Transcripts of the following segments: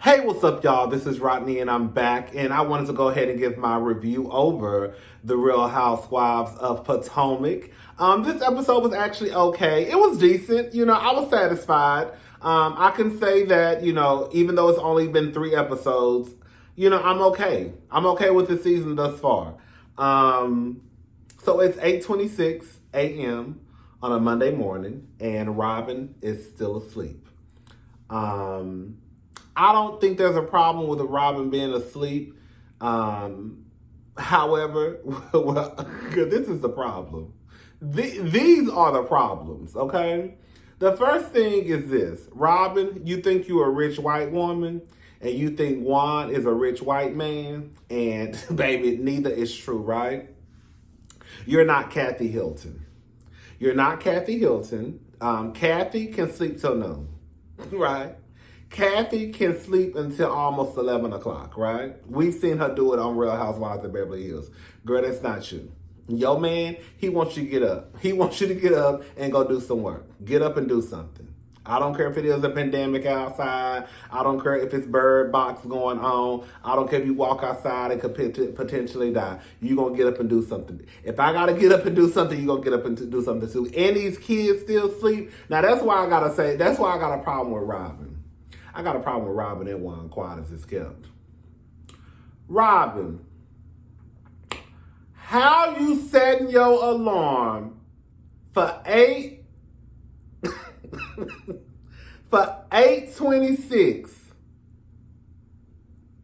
Hey, what's up, y'all? This is Rodney, and I'm back, and I wanted to go ahead and give my review over the Real Housewives of Potomac. This episode was actually okay. It was decent. I was satisfied. I can say that, even though it's only been 3 episodes, I'm okay. I'm okay with the season thus far. So it's 8:26 a.m. on a Monday morning, and Robin is still asleep. I don't think there's a problem with Robin being asleep. However, this is the problem. These are the problems, okay? The first thing is this. Robin, you think you're a rich white woman, and you think Juan is a rich white man, and baby, neither is true, right? You're not Kathy Hilton. You're not Kathy Hilton. Kathy can sleep till noon, right? Kathy can sleep until almost 11 o'clock, right? We've seen her do it on Real Housewives of Beverly Hills. Girl, that's not you. Your man, he wants you to get up. He wants you to get up and go do some work. Get up and do something. I don't care if it is a pandemic outside. I don't care if it's bird box going on. I don't care if you walk outside and could potentially die. You're going to get up and do something. If I got to get up and do something, you're going to get up and do something too. And these kids still sleep. Now, that's why I got to say, that's why I got a problem with Robin. I got a problem with Robin and Juan, quiet as it's kept. Robin, how you setting your alarm for 8:26,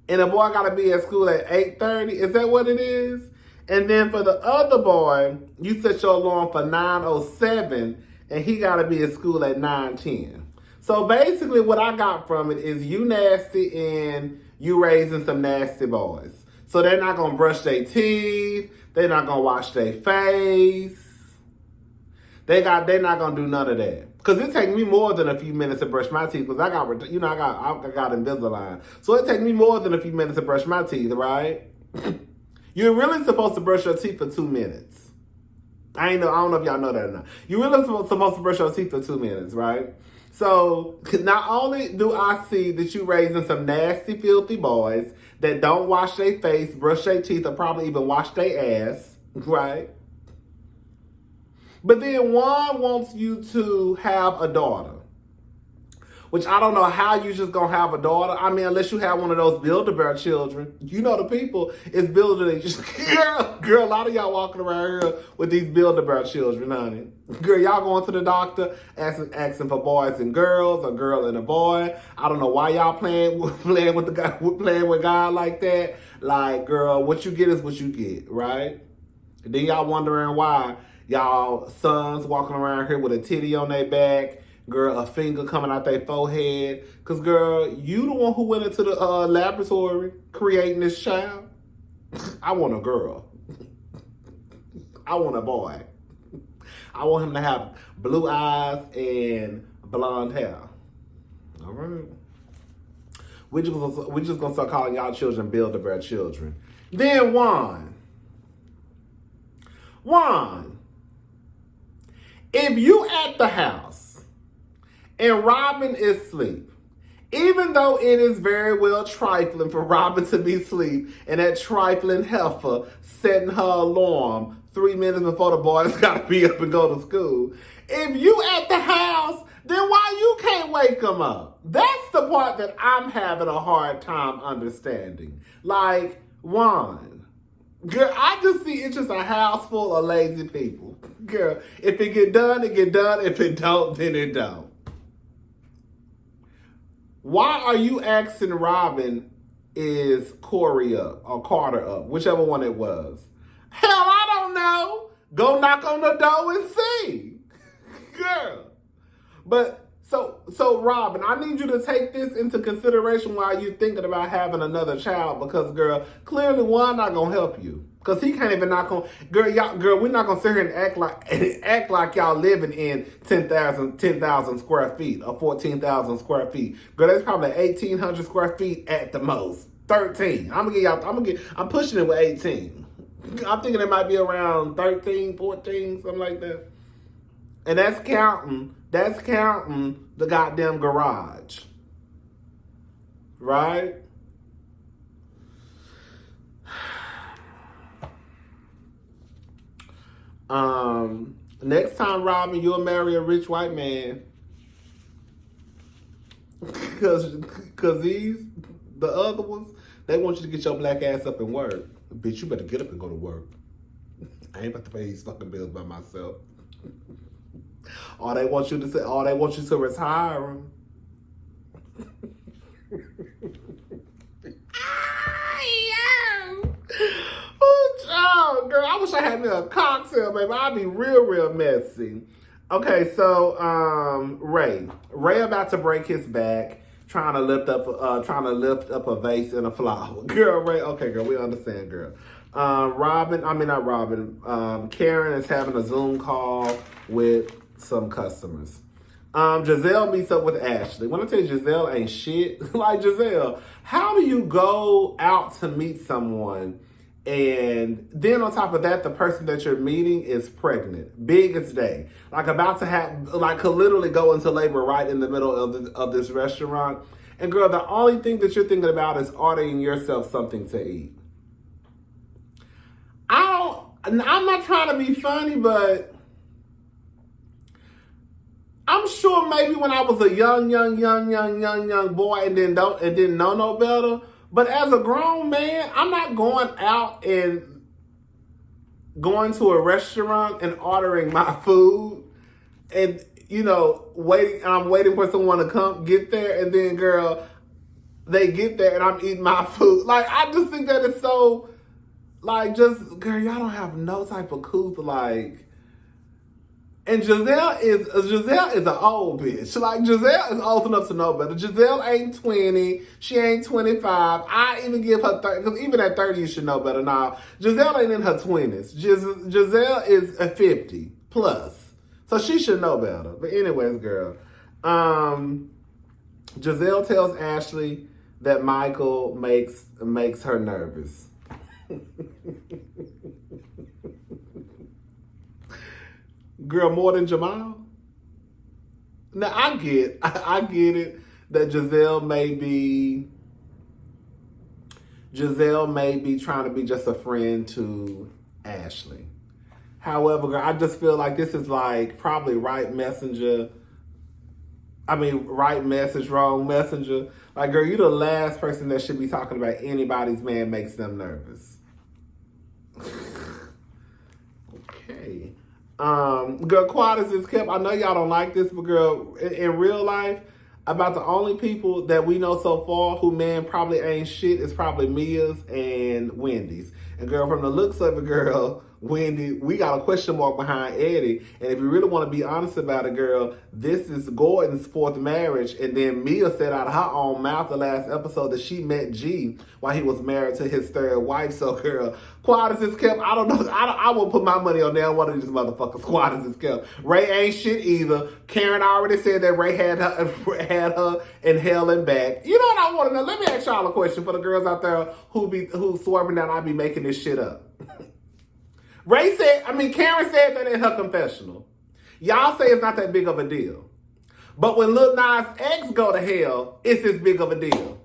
and the boy gotta be at school at 8:30? Is that what it is? And then for the other boy, you set your alarm for 9:07, and he gotta be at school at 9:10. So basically what I got from it is you nasty and you raising some nasty boys. So they're not going to brush their teeth. They're not going to wash their face. They're not going to do none of that. Because it takes me more than a few minutes to brush my teeth. Because I got Invisalign. So it takes me more than a few minutes to brush my teeth, right? You're really supposed to brush your teeth for 2 minutes. I don't know if y'all know that or not. You're really supposed to brush your teeth for 2 minutes, right? So not only do I see that you raising some nasty, filthy boys that don't wash their face, brush their teeth, or probably even wash their ass, right? But then Juan wants you to have a daughter, which I don't know how you just gonna have a daughter. I mean, unless you have one of those Build-A-Bear children. You know the people is building girl, a lot of y'all walking around here with these Build-A-Bear children, honey. Girl, y'all going to the doctor asking for boys and girls, a girl and a boy. I don't know why y'all playing with God like that. Like, girl, what you get is what you get, right? And then y'all wondering why y'all sons walking around here with a titty on their back. Girl, a finger coming out their forehead. Because, girl, you the one who went into the laboratory creating this child. I want a girl. I want a boy. I want him to have blue eyes and blonde hair. All right. We're just going to start calling y'all children Build-A-Bear children. Then Juan, if you at the house, and Robin is asleep, even though it is very well trifling for Robin to be asleep and that trifling heifer setting her alarm 3 minutes before the boys got to be up and go to school. If you at the house, then why you can't wake them up? That's the part that I'm having a hard time understanding. Like, Juan, girl, I just see it's just a house full of lazy people. Girl, if it get done, it get done. If it don't, then it don't. Why are you asking Robin is Corey up or Carter up, whichever one it was? Hell, I don't know. Go knock on the door and see. Girl. But so Robin, I need you to take this into consideration while you're thinking about having another child, because, girl, clearly one not gonna help you. Because he can't even knock on, girl, we're not going to sit here and act like y'all living in 10,000 square feet or 14,000 square feet. Girl, that's probably 1,800 square feet at the most. 13. I'm pushing it with 18. I'm thinking it might be around 13, 14, something like that. And that's counting the goddamn garage. right? Next time, Robin, you'll marry a rich white man. Cause the other ones, they want you to get your black ass up and work. Bitch, you better get up and go to work. I ain't about to pay these fucking bills by myself. Or they want you to retire them. Oh, girl, I wish I had me a cocktail, baby. I'd be real messy. Okay, so Ray about to break his back, trying to lift up a vase and a flower. Girl, Ray, okay, girl, we understand, girl. Karen is having a Zoom call with some customers. Giselle meets up with Ashley. When I tell you Giselle ain't shit, like Giselle, how do you go out to meet someone and then on top of that, the person that you're meeting is pregnant, biggest day, like about to have, like could literally go into labor right in the middle of this restaurant. And girl, the only thing that you're thinking about is ordering yourself something to eat. I'm not trying to be funny, but I'm sure maybe when I was a young boy and didn't know no better. But as a grown man, I'm not going out and going to a restaurant and ordering my food and, I'm waiting for someone to come get there. And then, girl, they get there and I'm eating my food. Like, I just think that it's so, like, just, girl, y'all don't have no type of couth, like. And Giselle is an old bitch. Like, Giselle is old enough to know better. Giselle ain't 20. She ain't 25. I even give her 30, because even at 30, you should know better. Now, Giselle ain't in her 20s. Giselle is a 50 plus. So she should know better. But anyways, girl. Giselle tells Ashley that Michael makes her nervous. Girl, more than Jamal? Now, I get it that Giselle may be trying to be just a friend to Ashley. However, girl, I just feel like this is like probably right message, wrong messenger. Like, girl, you're the last person that should be talking about anybody's man makes them nervous. Okay. Girl, quiet as it's kept. I know y'all don't like this, but girl, in real life, about the only people that we know so far who man probably ain't shit is probably Mia's and Wendy's. And girl, from the looks of it, girl, Wendy, we got a question mark behind Eddie. And if you really want to be honest about it, girl, this is Gordon's fourth marriage. And then Mia said out of her own mouth the last episode that she met G while he was married to his third wife. So, girl, quiet as it's kept. I don't know. I won't put my money on there. One of these motherfuckers, quiet as it's kept. Ray ain't shit either. Karen already said that Ray had her in hell and back. You know what I want to know? Let me ask y'all a question for the girls out there who swerving that I be making this shit up. Karen said that in her confessional. Y'all say it's not that big of a deal. But when Lil Nas X go to hell, it's as big of a deal.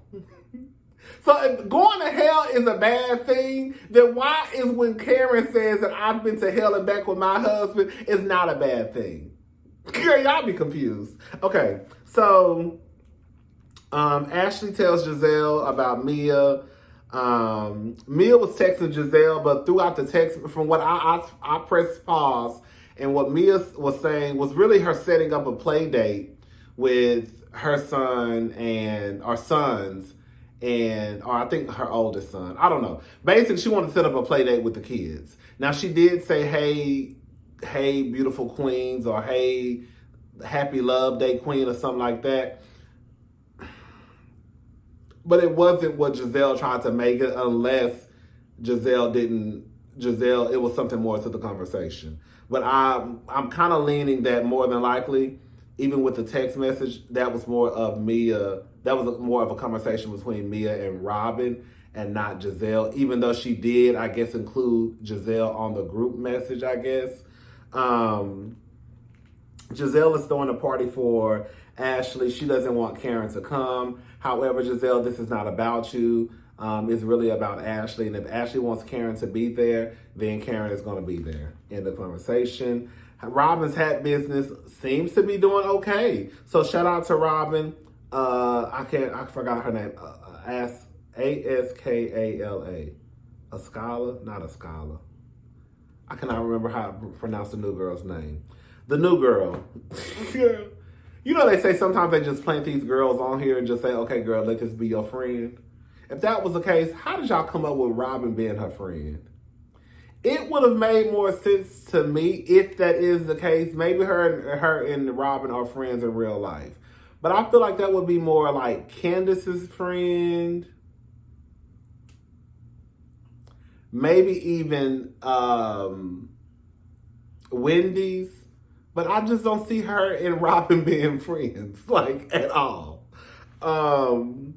So if going to hell is a bad thing, then why is when Karen says that I've been to hell and back with my husband is not a bad thing? Girl, y'all be confused. Okay, so Ashley tells Giselle about Mia. Mia was texting Giselle, but throughout the text, from what I pressed pause, and what Mia was saying was really her setting up a play date with her son or sons, or I think her oldest son. I don't know. Basically, she wanted to set up a play date with the kids. Now, she did say, hey, beautiful queens, or hey, happy love day queen, or something like that. But it wasn't what Giselle tried to make it, unless it was something more to the conversation. But I'm kind of leaning that more than likely, even with the text message, that was more of Mia. That was more of a conversation between Mia and Robin and not Giselle, even though she did, I guess, include Giselle on the group message, I guess. Giselle is throwing a party for Ashley. She doesn't want Karen to come. However, Giselle, this is not about you. It's really about Ashley. And if Ashley wants Karen to be there, then Karen is going to be there. End of conversation. Robin's hat business seems to be doing okay. So shout out to Robin. I forgot her name. Askala. A scholar? Not a scholar. I cannot remember how to pronounce the new girl's name. The new girl. You know, they say sometimes they just plant these girls on here and just say, okay, girl, let this be your friend. If that was the case, how did y'all come up with Robin being her friend? It would have made more sense to me if that is the case. Maybe her and Robin are friends in real life. But I feel like that would be more like Candace's friend. Maybe even Wendy's. But I just don't see her and Robin being friends, like, at all. When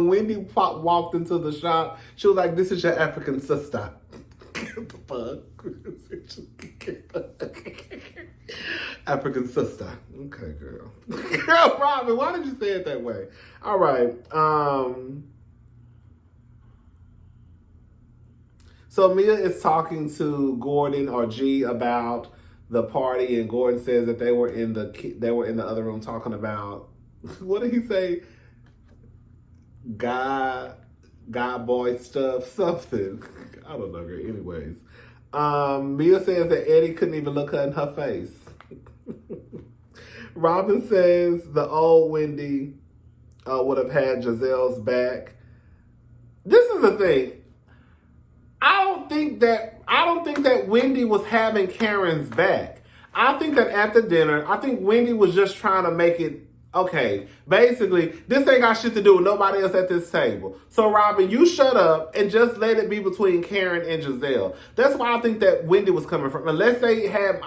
Wendy walked into the shop, she was like, "This is your African sister." What the fuck? African sister. Okay, girl. Girl, Robin, why did you say it that way? All right. So Mia is talking to Gordon or G about the party, and Gordon says that they were in the other room talking about, what did he say? Guy boy stuff, something. I don't know, girl. Anyways, Mia says that Eddie couldn't even look her in her face. Robin says the old Wendy would have had Giselle's back. This is the thing. I don't think that Wendy was having Karen's back. I think that at the dinner, I think Wendy was just trying to make it, okay, basically, this ain't got shit to do with nobody else at this table. So, Robin, you shut up and just let it be between Karen and Giselle. That's why I think that Wendy was coming from. Unless they had, It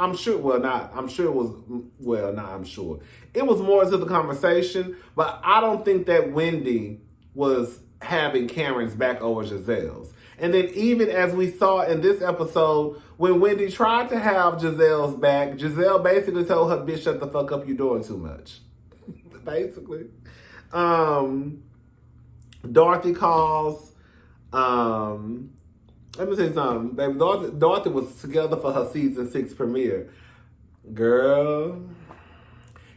was more to the conversation, but I don't think that Wendy was having Karen's back over Giselle's. And then even as we saw in this episode, when Wendy tried to have Giselle's back, Giselle basically told her, "Bitch, shut the fuck up, you're doing too much." Basically. Dorothy calls. Let me say something. Baby, Dorothy was together for her season 6 premiere. Girl.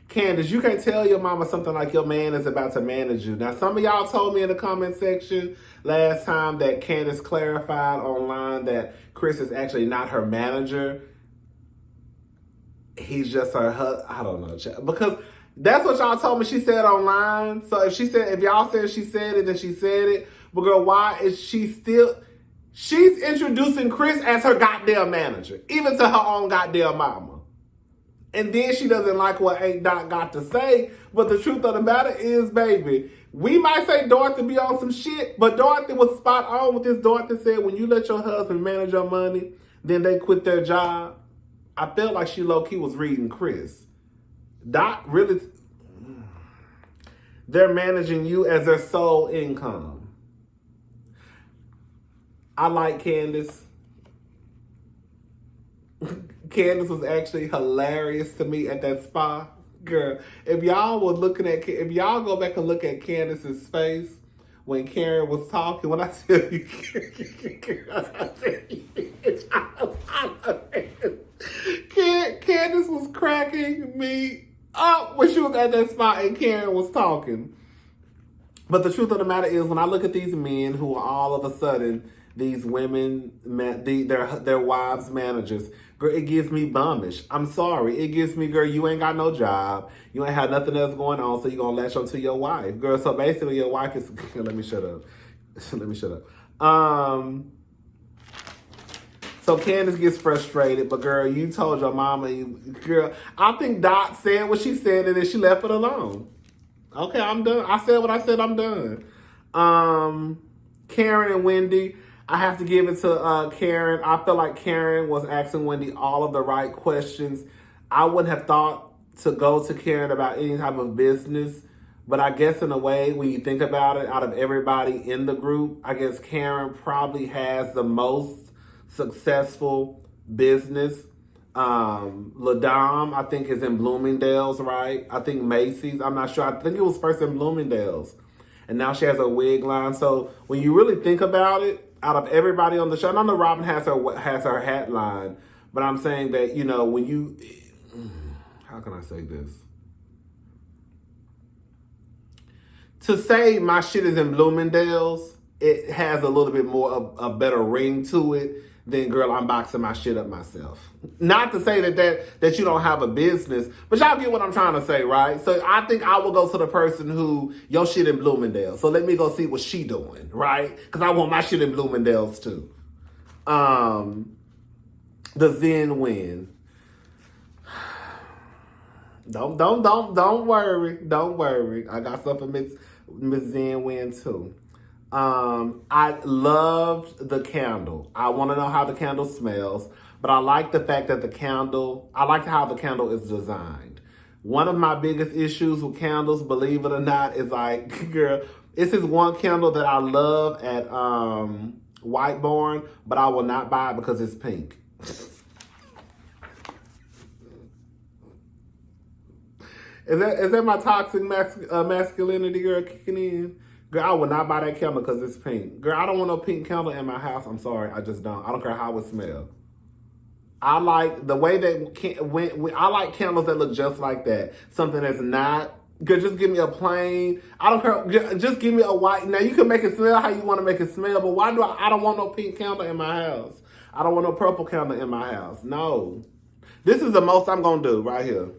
Candace, you can't tell your mama something like your man is about to manage you. Now, some of y'all told me in the comment section last time that Candace clarified online that Chris is actually not her manager. He's just her husband. I don't know. Because that's what y'all told me she said online. So if y'all said she said it, then she said it. But girl, why is she still... She's introducing Chris as her goddamn manager. Even to her own goddamn mama. And then she doesn't like what Aunt Dot got to say. But the truth of the matter is, baby, we might say Dorothy be on some shit, but Dorothy was spot on with this. Dorothy said, when you let your husband manage your money, then they quit their job. I felt like she low-key was reading Chris. Dot really... They're managing you as their sole income. I like Candace. Candace was actually hilarious to me at that spa. Girl, if y'all go back and look at Candace's face when Karen was talking, when I tell you, Candace was cracking me up when she was at that spot and Karen was talking. But the truth of the matter is, when I look at these men who are all of a sudden these women, their wives' managers, girl, it gives me bummish. I'm sorry. It gives me, girl, you ain't got no job. You ain't had nothing else going on, so you're going to latch onto your wife. Girl, so basically your wife is... Let me shut up. So Candace gets frustrated, but girl, you told your mama... Girl, I think Dot said what she said, and then she left it alone. Okay, I'm done. I said what I said, I'm done. Karen and Wendy... I have to give it to Karen. I feel like Karen was asking Wendy all of the right questions. I wouldn't have thought to go to Karen about any type of business. But I guess in a way, when you think about it, out of everybody in the group, I guess Karen probably has the most successful business. LaDom, I think, is in Bloomingdale's, right? I think Macy's, I'm not sure. I think it was first in Bloomingdale's. And now she has a wig line. So when you really think about it, out of everybody on the show, and I know Robin has her hat line, but I'm saying that, you know, when you, how can I say this? To say my shit is in Bloomingdale's, it has a little bit more of a better ring to it than, girl, I'm boxing my shit up myself. Not to say that you don't have a business, but y'all get what I'm trying to say, right? So I think I will go to the person who, your shit in Bloomingdale. So let me go see what she doing, right? Because I want my shit in Bloomingdale's too. The Zen win. Don't worry. Don't worry. I got something Miss Zen win too. I loved the candle. I want to know how the candle smells, but I like the fact that I like how the candle is designed. One of my biggest issues with candles, believe it or not, is like, girl, it's this one candle that I love at Whiteborn, but I will not buy it because it's pink. Is that my toxic masculinity, girl, kicking in? Girl, I would not buy that candle because it's pink. Girl, I don't want no pink candle in my house. I'm sorry, I just don't. I don't care how it smells. I like the way that I like candles that look just like that. Something that's not. Girl, just give me a plain. I don't care. Just give me a white. Now you can make it smell how you want to make it smell, but why do I don't want no pink candle in my house. I don't want no purple candle in my house. No, this is the most I'm gonna do right here.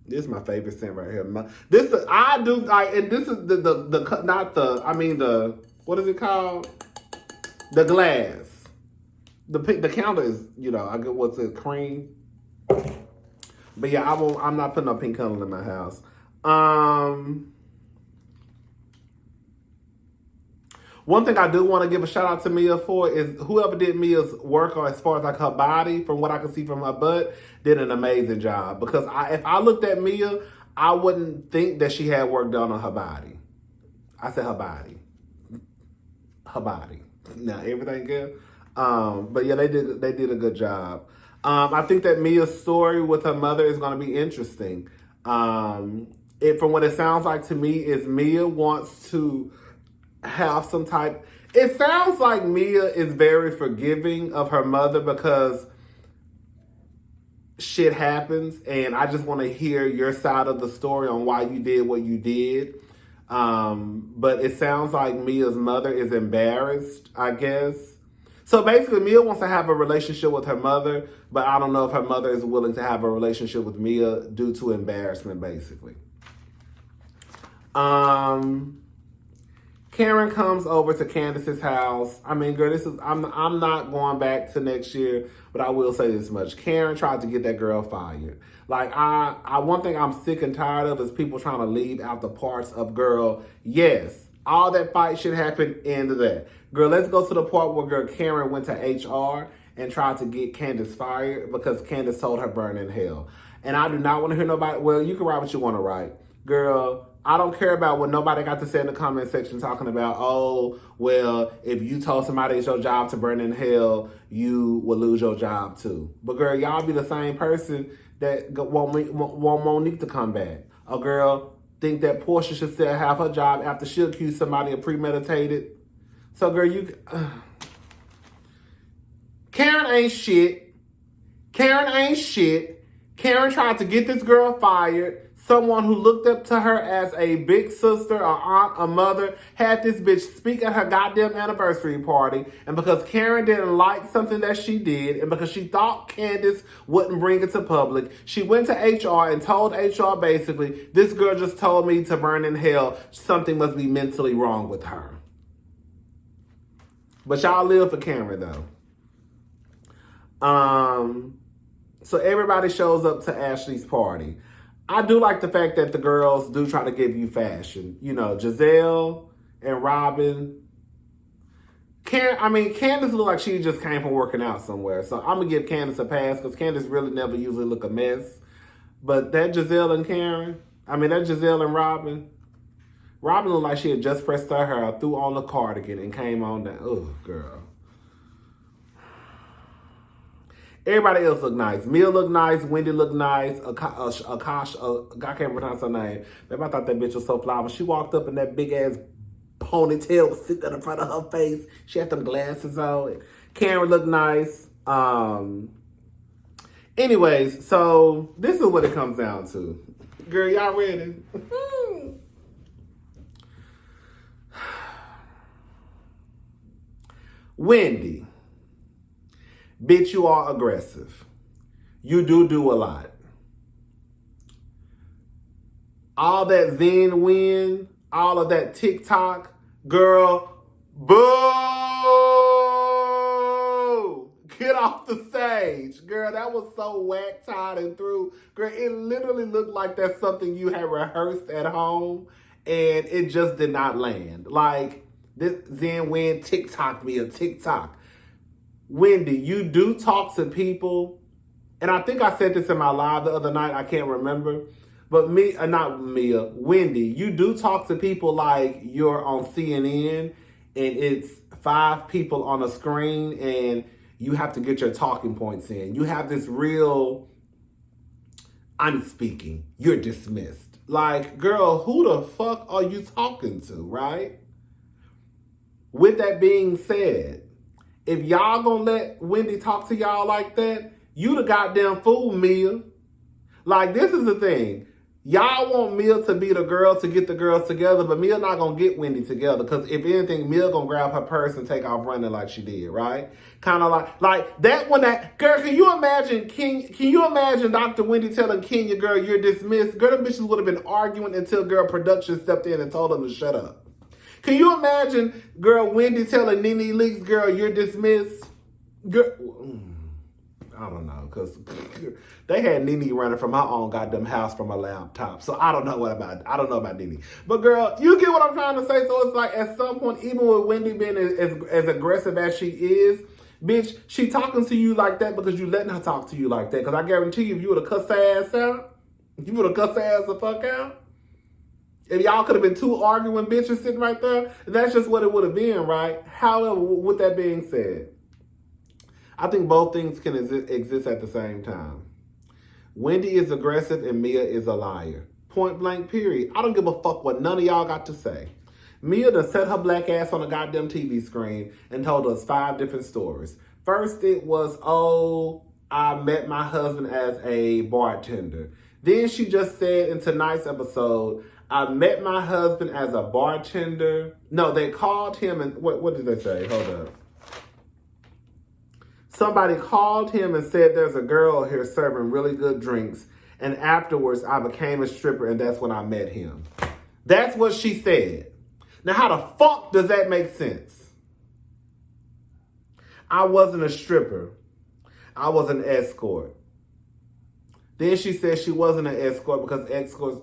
This is my favorite scent right here. And this is the what is it called? The glass. The candle is, you know, I get what's it, cream. But yeah, I'm not putting no pink candle in my house. One thing I do want to give a shout out to Mia for is whoever did Mia's work, or as far as like her body, from what I can see from her butt, did an amazing job. Because if I looked at Mia, I wouldn't think that she had work done on her body. I said her body. Her body. Now everything good. But yeah, they did a good job. I think that Mia's story with her mother is going to be interesting. From what it sounds like to me, is Mia wants to have some type. It sounds like Mia is very forgiving of her mother because shit happens, and I just want to hear your side of the story on why you did what you did. But it sounds like Mia's mother is embarrassed, I guess. So basically, Mia wants to have a relationship with her mother, but I don't know if her mother is willing to have a relationship with Mia due to embarrassment, basically. Karen comes over to Candace's house. I mean, girl, I'm not going back to next year, but I will say this much. Karen tried to get that girl fired. Like, one thing I'm sick and tired of is people trying to leave out the parts of, girl, yes, all that fight shit happened, end of that. Girl, let's go to the part where, girl, Karen went to HR and tried to get Candace fired because Candace told her burn in hell. And I do not want to hear nobody, well, you can write what you want to write. Girl, I don't care about what nobody got to say in the comment section talking about, oh, well, if you told somebody it's your job to burn in hell, you will lose your job too. But girl, y'all be the same person that want Monique to come back. A girl think that Portia should still have her job after she accused somebody of premeditated. So girl, Karen ain't shit. Karen ain't shit. Karen tried to get this girl fired. Someone who looked up to her as a big sister, a aunt, a mother, had this bitch speak at her goddamn anniversary party. And because Karen didn't like something that she did, and because she thought Candace wouldn't bring it to public, she went to HR and told HR basically, this girl just told me to burn in hell. Something must be mentally wrong with her. But y'all live for Karen though. So everybody shows up to Ashley's party. I do like the fact that the girls do try to give you fashion. You know, Giselle and Robin. Candace looked like she just came from working out somewhere. So I'm going to give Candace a pass because Candace really never usually look a mess. But that Giselle and Robin. Robin looked like she had just pressed her hair, threw on the cardigan, and came on down. Oh, girl. Everybody else looked nice. Mia looked nice. Wendy looked nice. Akash, I can't pronounce her name. Maybe I thought that bitch was so fly. When she walked up in that big ass ponytail was sitting in front of her face. She had them glasses on. Karen looked nice. Anyways, so this is what it comes down to. Girl, y'all ready? Wendy, bitch, you are aggressive. You do a lot. All that Zen win, all of that TikTok, girl, boo! Get off the stage. Girl, that was so whack, tied and through. Girl, it literally looked like that's something you had rehearsed at home and it just did not land. Like, this Zen win TikTok me a TikTok. Wendy, you do talk to people, and I think I said this in my live the other night, I can't remember. But Wendy, you do talk to people like you're on CNN and it's 5 people on a screen and you have to get your talking points in. You have this real, I'm speaking, you're dismissed. Like, girl, who the fuck are you talking to, right? With that being said, if y'all gonna let Wendy talk to y'all like that, you the goddamn fool, Mia. Like, this is the thing. Y'all want Mia to be the girl to get the girls together, but Mia not gonna get Wendy together. Because if anything, Mia gonna grab her purse and take off running like she did, right? Kind of like that when that girl. Can you imagine Can you imagine Dr. Wendy telling Kenya, girl, you're dismissed? Girl, the bitches would have been arguing until girl production stepped in and told them to shut up. Can you imagine, girl, Wendy telling Nene Leakes, girl, you're dismissed? Girl, I don't know, because they had Nene running from her own goddamn house from a laptop. So I don't know about Nene. But girl, you get what I'm trying to say? So it's like at some point, even with Wendy being as aggressive as she is, bitch, she talking to you like that because you letting her talk to you like that. Because I guarantee you, if you would have cussed her ass out, you would have cussed her ass the fuck out. If y'all could have been 2 arguing bitches sitting right there, that's just what it would have been, right? However, with that being said, I think both things can exist at the same time. Wendy is aggressive and Mia is a liar. Point blank, period. I don't give a fuck what none of y'all got to say. Mia done set her black ass on a goddamn TV screen and told us 5 different stories. First, it was, I met my husband as a bartender. Then she just said in tonight's episode, I met my husband as a bartender. No, they called him and what did they say? Hold up. Somebody called him and said there's a girl here serving really good drinks. And afterwards, I became a stripper and that's when I met him. That's what she said. Now, how the fuck does that make sense? I wasn't a stripper. I was an escort. Then she says she wasn't an escort because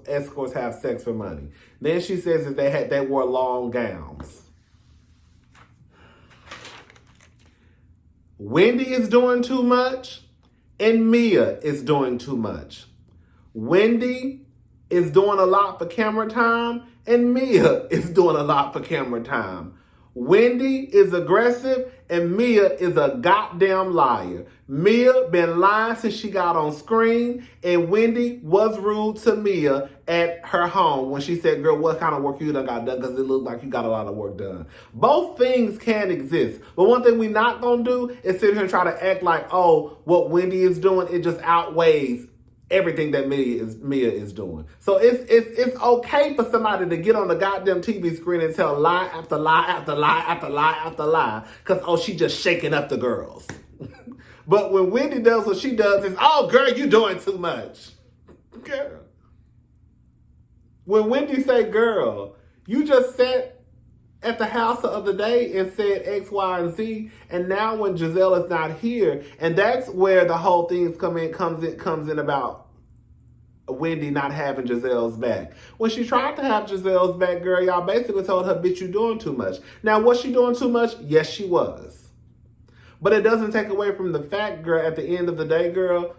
escorts have sex for money. Then she says that they wore long gowns. Wendy is doing too much and Mia is doing too much. Wendy is doing a lot for camera time and Mia is doing a lot for camera time. Wendy is aggressive and Mia is a goddamn liar. Mia been lying since she got on screen and Wendy was rude to Mia at her home when she said, girl, what kind of work you done got done? Because it looked like you got a lot of work done. Both things can exist. But one thing we not going to do is sit here and try to act like, what Wendy is doing, it just outweighs everything that Mia is doing. So it's okay for somebody to get on the goddamn TV screen and tell lie after lie after lie after lie after lie because, she just shaking up the girls. But when Wendy does what she does, it's, girl, you doing too much. Girl. When Wendy say, girl, you just sat at the house the other day and said X, Y, and Z, and now when Giselle is not here, and that's where the whole thing comes in about Wendy not having Giselle's back. When she tried to have Giselle's back, girl, y'all basically told her, bitch, you doing too much. Now, was she doing too much? Yes, she was. But it doesn't take away from the fact, girl, at the end of the day, girl,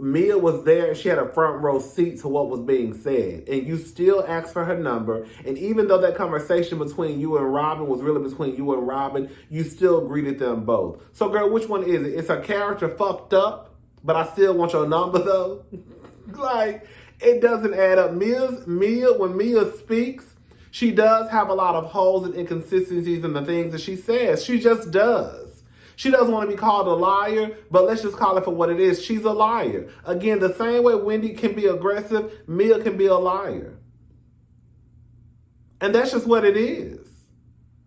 Mia was there and she had a front row seat to what was being said. And you still asked for her number. And even though that conversation between you and Robin was really between you and Robin, you still greeted them both. So, girl, which one is it? Is her character fucked up, but I still want your number, though? Like, it doesn't add up. When Mia speaks, she does have a lot of holes and inconsistencies in the things that she says. She just does. She doesn't want to be called a liar, but let's just call it for what it is. She's a liar. Again, the same way Wendy can be aggressive, Mia can be a liar. And that's just what it is.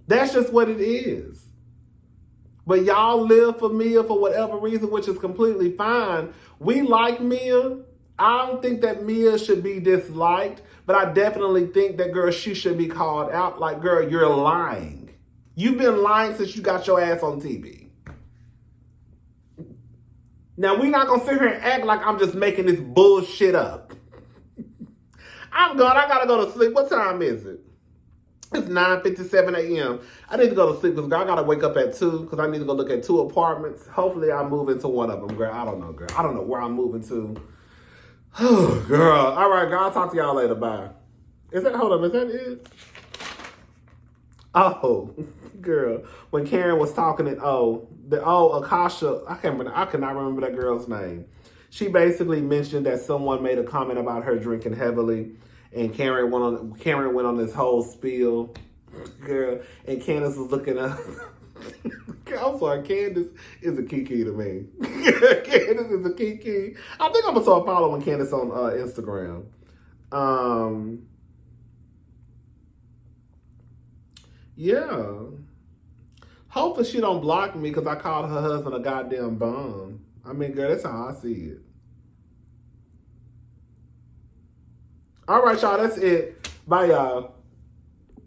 That's just what it is. But y'all live for Mia for whatever reason, which is completely fine. We like Mia. I don't think that Mia should be disliked, but I definitely think that, girl, she should be called out. Like, girl, you're lying. You've been lying since you got your ass on TV. Now, we're not going to sit here and act like I'm just making this bullshit up. I'm gone. I got to go to sleep. What time is it? It's 9:57 a.m. I need to go to sleep because I got to wake up at 2 because I need to go look at 2 apartments. Hopefully, I'll move into one of them, girl. I don't know, girl. I don't know where I'm moving to. Oh, girl. All right, girl. I'll talk to y'all later. Bye. Hold up. Is that it? Oh, girl. When Karen was talking Akasha, I cannot remember that girl's name. She basically mentioned that someone made a comment about her drinking heavily, and Karen went on this whole spiel, girl, and Candace was looking up. I'm sorry, Candace is a kiki to me. Candace is a kiki. I think I'm gonna start following Candace on Instagram. Yeah. Hopefully she don't block me because I called her husband a goddamn bum. I mean, girl, that's how I see it. All right, y'all, that's it. Bye, y'all.